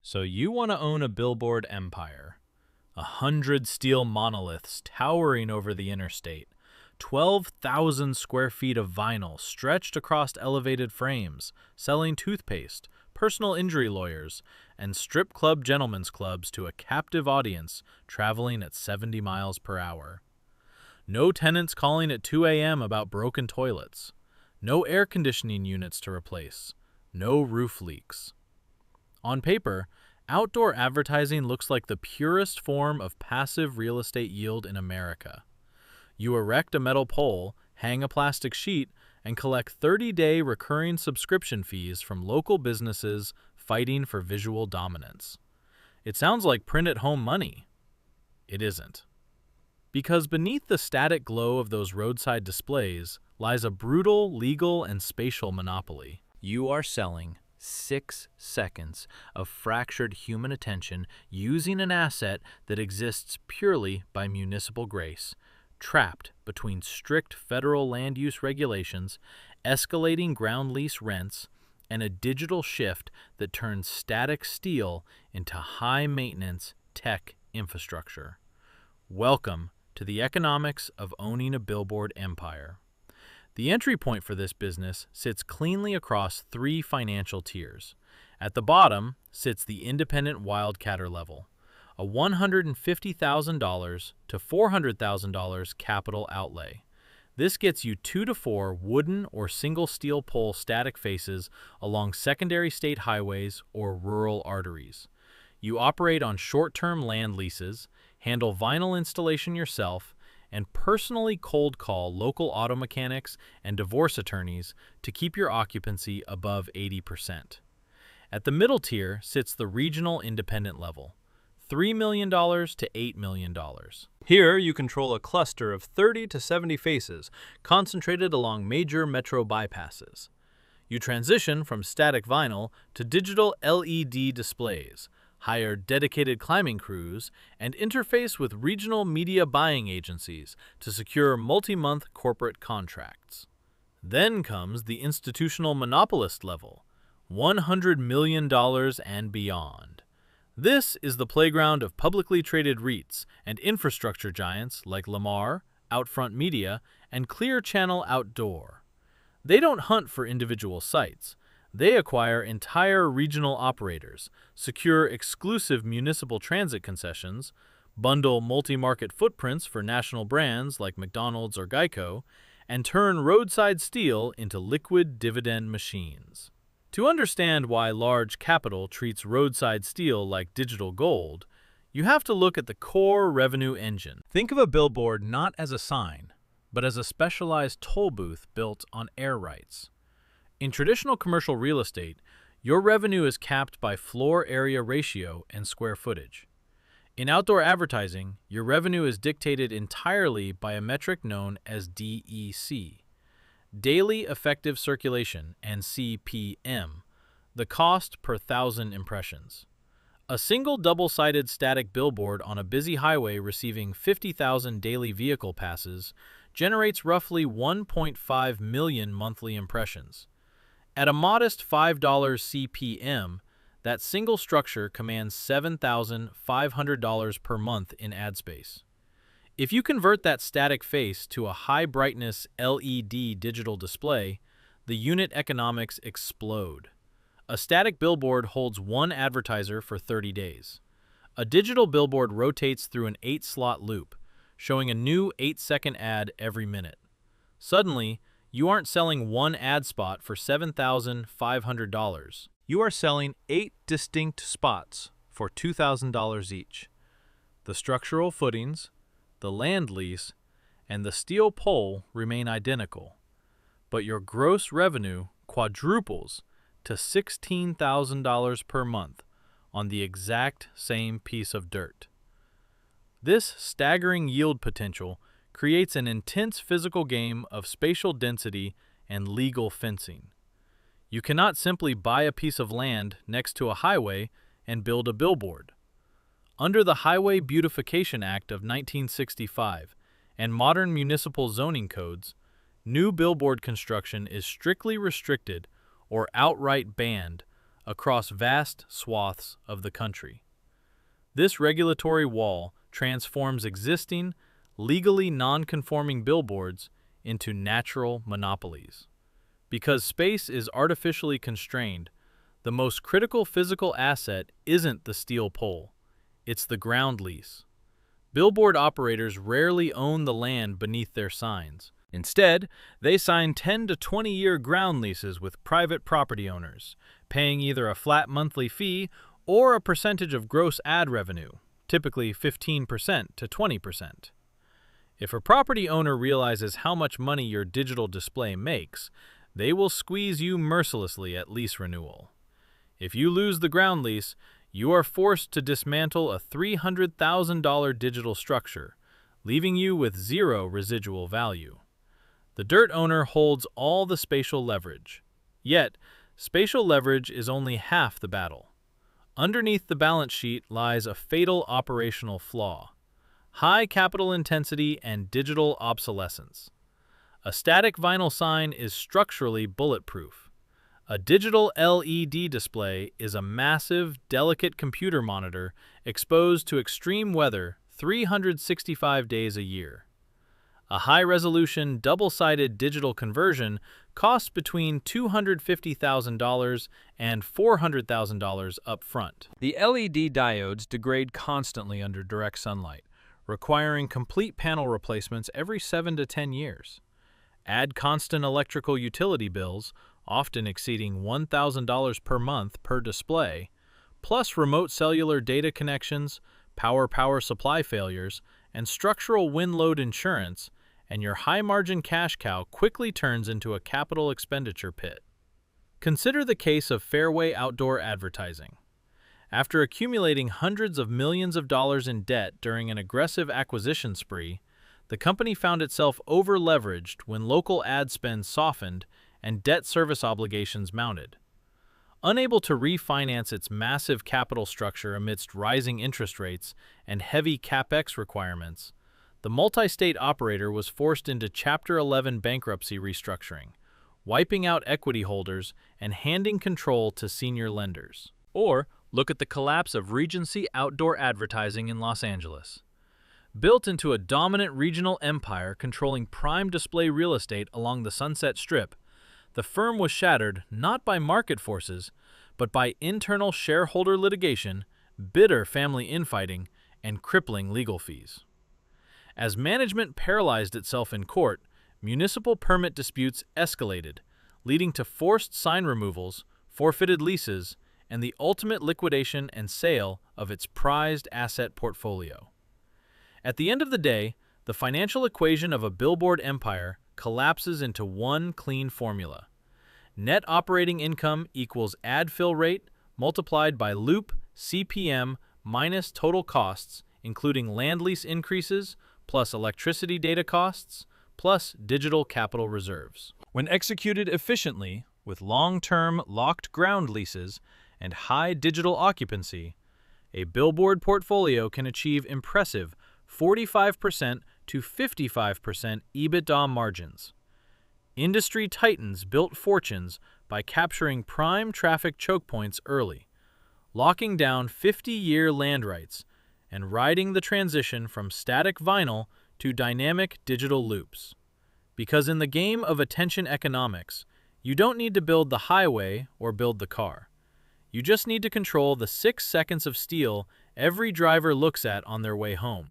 So you want to own a billboard empire. 100 steel monoliths towering over the interstate. 12,000 square feet of vinyl stretched across elevated frames, selling toothpaste, personal injury lawyers, and strip club gentlemen's clubs to a captive audience traveling at 70 miles per hour. No tenants calling at 2 a.m. about broken toilets. No air conditioning units to replace. No roof leaks. On paper, outdoor advertising looks like the purest form of passive real estate yield in America. You erect a metal pole, hang a plastic sheet, and collect 30-day recurring subscription fees from local businesses fighting for visual dominance. It sounds like print-at-home money. It isn't. Because beneath the static glow of those roadside displays lies a brutal legal and spatial monopoly. You are selling 6 seconds of fractured human attention using an asset that exists purely by municipal grace, trapped between strict federal land use regulations, escalating ground lease rents, and a digital shift that turns static steel into high-maintenance tech infrastructure. Welcome to the economics of owning a billboard empire. The entry point for this business sits cleanly across 3 financial tiers. At the bottom sits the independent wildcatter level, a $150,000 to $400,000 capital outlay. This gets you 2 to 4 wooden or single steel pole static faces along secondary state highways or rural arteries. You operate on short-term land leases, handle vinyl installation yourself, and personally cold call local auto mechanics and divorce attorneys to keep your occupancy above 80%. At the middle tier sits the regional independent level, $3 million to $8 million. Here you control a cluster of 30 to 70 faces concentrated along major metro bypasses. You transition from static vinyl to digital LED displays, hire dedicated climbing crews, and interface with regional media buying agencies to secure multi-month corporate contracts. Then comes the institutional monopolist level, $100 million and beyond. This is the playground of publicly traded REITs and infrastructure giants like Lamar, Outfront Media, and Clear Channel Outdoor. They don't hunt for individual sites. They acquire entire regional operators, secure exclusive municipal transit concessions, bundle multi-market footprints for national brands like McDonald's or Geico, and turn roadside steel into liquid dividend machines. To understand why large capital treats roadside steel like digital gold, you have to look at the core revenue engine. Think of a billboard not as a sign, but as a specialized toll booth built on air rights. In traditional commercial real estate, your revenue is capped by floor area ratio and square footage. In outdoor advertising, your revenue is dictated entirely by a metric known as DEC, Daily Effective Circulation, and CPM, the cost per 1,000 impressions. A single double-sided static billboard on a busy highway receiving 50,000 daily vehicle passes generates roughly 1.5 million monthly impressions. At a modest $5 CPM, that single structure commands $7,500 per month in ad space. If you convert that static face to a high-brightness LED digital display, the unit economics explode. A static billboard holds one advertiser for 30 days. A digital billboard rotates through an 8-slot loop, showing a new 8-second ad every minute. Suddenly, you aren't selling one ad spot for $7,500. You are selling 8 distinct spots for $2,000 each. The structural footings, the land lease, and the steel pole remain identical, but your gross revenue quadruples to $16,000 per month on the exact same piece of dirt. This staggering yield potential creates an intense physical game of spatial density and legal fencing. You cannot simply buy a piece of land next to a highway and build a billboard. Under the Highway Beautification Act of 1965 and modern municipal zoning codes, new billboard construction is strictly restricted or outright banned across vast swaths of the country. This regulatory wall transforms existing, legally non-conforming billboards into natural monopolies. Because space is artificially constrained, the most critical physical asset isn't the steel pole, it's the ground lease. Billboard operators rarely own the land beneath their signs. Instead, they sign 10 to 20-year ground leases with private property owners, paying either a flat monthly fee or a percentage of gross ad revenue, typically 15% to 20%. If a property owner realizes how much money your digital display makes, they will squeeze you mercilessly at lease renewal. If you lose the ground lease, you are forced to dismantle a $300,000 digital structure, leaving you with zero residual value. The dirt owner holds all the spatial leverage. Yet, spatial leverage is only half the battle. Underneath the balance sheet lies a fatal operational flaw: high capital intensity and digital obsolescence. A static vinyl sign is structurally bulletproof. A digital LED display is a massive, delicate computer monitor exposed to extreme weather 365 days a year. A high-resolution, double-sided digital conversion costs between $250,000 and $400,000 up front. The LED diodes degrade constantly under direct sunlight, requiring complete panel replacements every 7 to 10 years. Add constant electrical utility bills, often exceeding $1,000 per month per display, plus remote cellular data connections, power supply failures, and structural wind load insurance, and your high-margin cash cow quickly turns into a capital expenditure pit. Consider the case of Fairway Outdoor Advertising. After accumulating hundreds of millions of dollars in debt during an aggressive acquisition spree, the company found itself over-leveraged when local ad spend softened and debt service obligations mounted. Unable to refinance its massive capital structure amidst rising interest rates and heavy CapEx requirements, the multi-state operator was forced into Chapter 11 bankruptcy restructuring, wiping out equity holders and handing control to senior lenders. Or look at the collapse of Regency Outdoor Advertising in Los Angeles. Built into a dominant regional empire controlling prime display real estate along the Sunset Strip, the firm was shattered not by market forces, but by internal shareholder litigation, bitter family infighting, and crippling legal fees. As management paralyzed itself in court, municipal permit disputes escalated, leading to forced sign removals, forfeited leases, and the ultimate liquidation and sale of its prized asset portfolio. At the end of the day, the financial equation of a billboard empire collapses into one clean formula. Net operating income equals ad fill rate multiplied by loop CPM minus total costs, including land lease increases, plus electricity data costs, plus digital capital reserves. When executed efficiently, with long-term locked ground leases and high digital occupancy, a billboard portfolio can achieve impressive 45% to 55% EBITDA margins. Industry titans built fortunes by capturing prime traffic choke points early, locking down 50-year land rights, and riding the transition from static vinyl to dynamic digital loops. Because in the game of attention economics, you don't need to build the highway or build the car. You just need to control the 6 seconds of steel every driver looks at on their way home.